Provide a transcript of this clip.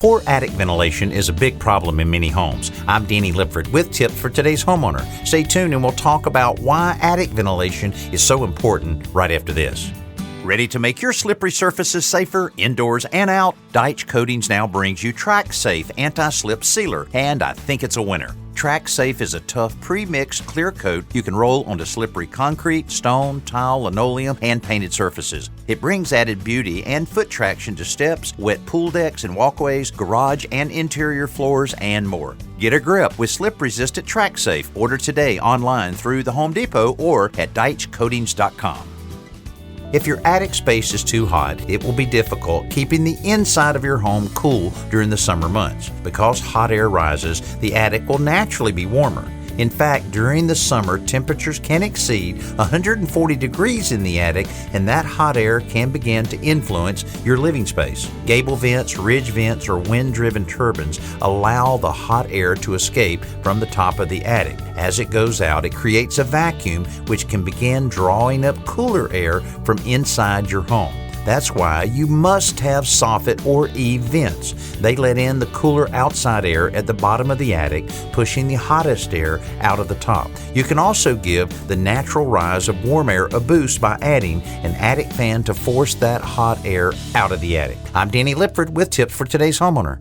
Poor attic ventilation is a big problem in many homes. I'm Danny Lipford with tips for today's homeowner. Stay tuned and we'll talk about why attic ventilation is so important right after this. Ready to make your slippery surfaces safer indoors and out? Deitch Coatings now brings you Track Safe Anti-Slip Sealer, and I think it's a winner. Track Safe is a tough pre-mixed clear coat you can roll onto slippery concrete, stone, tile, linoleum, and painted surfaces. It brings added beauty and foot traction to steps, wet pool decks and walkways, garage and interior floors, and more. Get a grip with slip-resistant Track Safe. Order today online through the Home Depot or at DeitchCoatings.com. If your attic space is too hot, it will be difficult keeping the inside of your home cool during the summer months. Because hot air rises, the attic will naturally be warmer. In fact, during the summer, temperatures can exceed 140 degrees in the attic, and that hot air can begin to influence your living space. Gable vents, ridge vents, or wind-driven turbines allow the hot air to escape from the top of the attic. As it goes out, it creates a vacuum which can begin drawing up cooler air from inside your home. That's why you must have soffit or eave vents. They let in the cooler outside air at the bottom of the attic, pushing the hottest air out of the top. You can also give the natural rise of warm air a boost by adding an attic fan to force that hot air out of the attic. I'm Danny Lipford with tips for today's homeowner.